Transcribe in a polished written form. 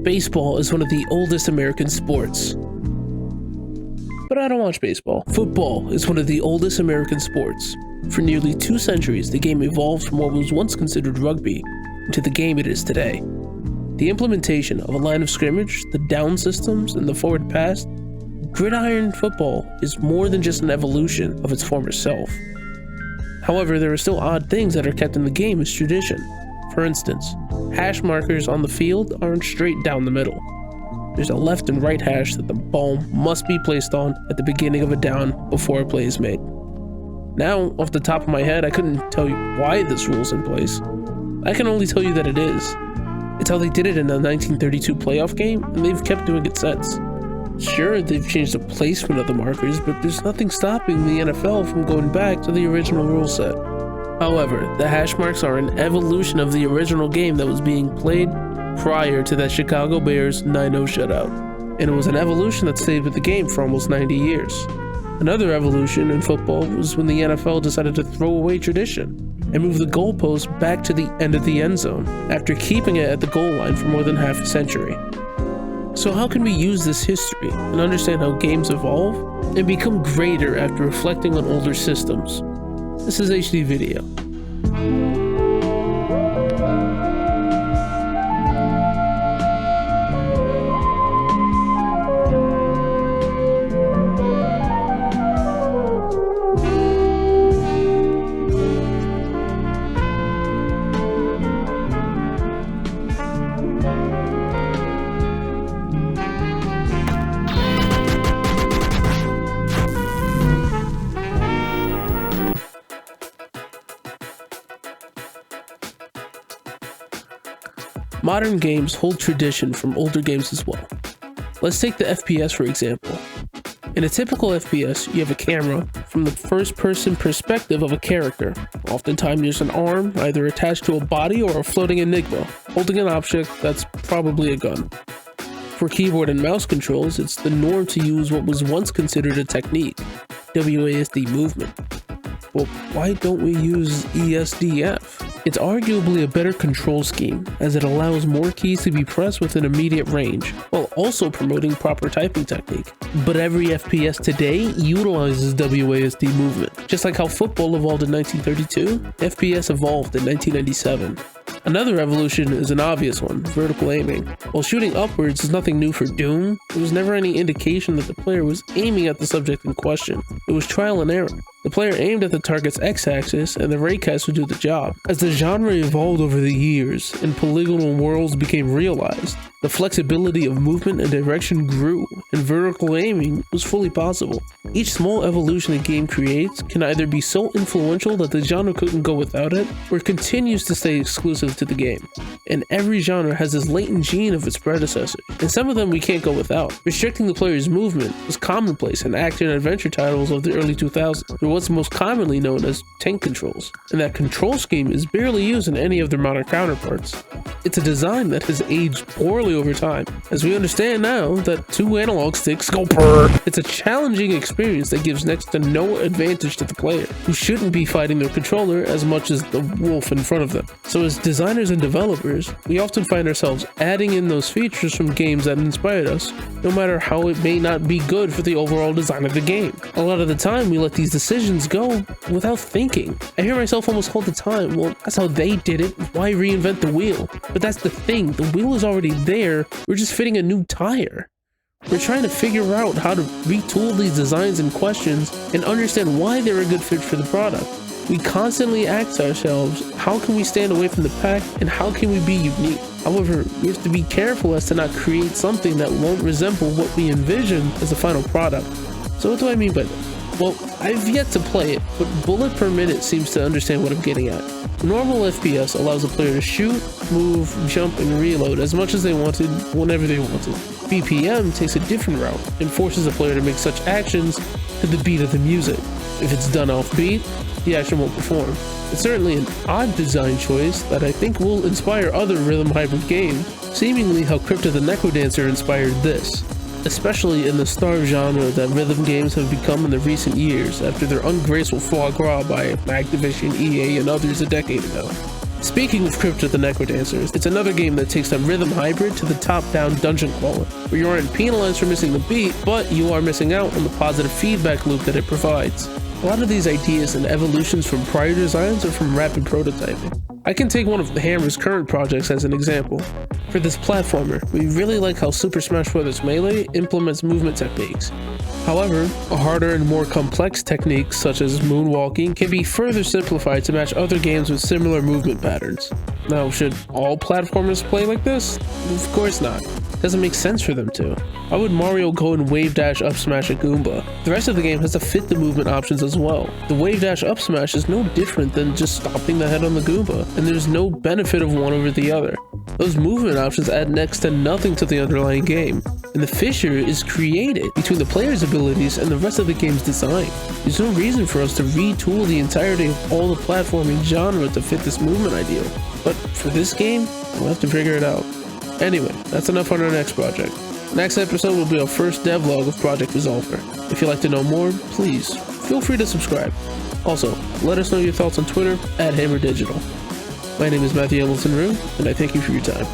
Baseball is one of the oldest American sports. But I don't watch baseball. Football is one of the oldest American sports. For nearly 2 centuries, the game evolved from what was once considered rugby into the game it is today. The implementation of a line of scrimmage, the down systems, and the forward pass, gridiron football is more than just an evolution of its former self. However, there are still odd things that are kept in the game as tradition. For instance, hash markers on the field aren't straight down the middle. There's a left and right hash that the ball must be placed on at the beginning of a down before a play is made. Now, off the top of my head, I couldn't tell you why this rule's in place. I can only tell you that it is. It's how they did it in the 1932 playoff game, and they've kept doing it since. Sure, they've changed the placement of the markers, but there's nothing stopping the NFL from going back to the original rule set. However, the hash marks are an evolution of the original game that was being played prior to that Chicago Bears 9-0 shutout, and it was an evolution that stayed with the game for almost 90 years. Another evolution in football was when the NFL decided to throw away tradition and move the goalpost back to the end of the end zone after keeping it at the goal line for more than half a century. So how can we use this history and understand how games evolve and become greater after reflecting on older systems? This is HDVideo. Modern games hold tradition from older games as well. Let's take the FPS for example. In a typical FPS, you have a camera from the first-person perspective of a character. Oftentimes there's an arm either attached to a body or a floating enigma, holding an object that's probably a gun. For keyboard and mouse controls, it's the norm to use what was once considered a technique, WASD movement. Well, why don't we use ESDF? It's arguably a better control scheme, as it allows more keys to be pressed within immediate range, while also promoting proper typing technique. But every FPS today utilizes WASD movement. Just like how football evolved in 1932, FPS evolved in 1997. Another evolution is an obvious one, vertical aiming. While shooting upwards is nothing new for Doom, there was never any indication that the player was aiming at the subject in question. It was trial and error. The player aimed at the target's x-axis and the raycast would do the job. As the genre evolved over the years and polygonal worlds became realized, the flexibility of movement and direction grew, and vertical aiming was fully possible. Each small evolution a game creates can either be so influential that the genre couldn't go without it, or continues to stay exclusive to the game. And every genre has this latent gene of its predecessor, and some of them we can't go without. Restricting the player's movement was commonplace in action and adventure titles of the early 2000s. They're what's most commonly known as tank controls, and that control scheme is barely used in any of their modern counterparts. It's a design that has aged poorly over time, as we understand now that 2 analog sticks go purr. It's a challenging experience that gives next to no advantage to the player, who shouldn't be fighting their controller as much as the wolf in front of them. So as designers and developers, we often find ourselves adding in those features from games that inspired us, no matter how it may not be good for the overall design of the game. A lot of the time, we let these decisions go without thinking. I hear myself almost all the time, well, that's how they did it, why reinvent the wheel? But that's the thing, the wheel is already there, we're just fitting a new tire. We're trying to figure out how to retool these designs and questions and understand why they're a good fit for the product. We constantly ask ourselves, how can we stand away from the pack and how can we be unique? However, we have to be careful as to not create something that won't resemble what we envision as the final product. So what do I mean by that? Well, I've yet to play it, but bullet per minute seems to understand what I'm getting at. Normal FPS allows the player to shoot, move, jump, and reload as much as they wanted, whenever they wanted. BPM takes a different route and forces the player to make such actions to the beat of the music. If it's done off beat, the action won't perform. It's certainly an odd design choice that I think will inspire other rhythm hybrid games, seemingly how Crypto the Necrodancer inspired this, especially in the starved genre that rhythm games have become in the recent years after their ungraceful foie gras by Activision, EA, and others a decade ago. Speaking of Crypt of the Necrodancers, it's another game that takes a rhythm hybrid to the top-down dungeon crawler, where you aren't penalized for missing the beat, but you are missing out on the positive feedback loop that it provides. A lot of these ideas and evolutions from prior designs are from rapid prototyping. I can take one of the Hammer's current projects as an example. For this platformer, we really like how Super Smash Bros. Melee implements movement techniques. However, harder and more complex techniques such as moonwalking can be further simplified to match other games with similar movement patterns. Now, should all platformers play like this? Of course not. Doesn't make sense for them to. Why would Mario go and wave dash up smash a Goomba? The rest of the game has to fit the movement options as well. The wave dash up smash is no different than just stopping the head on the Goomba, and there's no benefit of one over the other. Those movement options add next to nothing to the underlying game, and the fissure is created between the player's abilities and the rest of the game's design. There's no reason for us to retool the entirety of all the platforming genre to fit this movement ideal, but for this game, we'll have to figure it out. Anyway, that's enough on our next project. Next episode will be our first devlog of Project Resolver. If you'd like to know more, please feel free to subscribe. Also, let us know your thoughts on Twitter @HammerDigital. My name is Matthew Hamilton Rue, and I thank you for your time.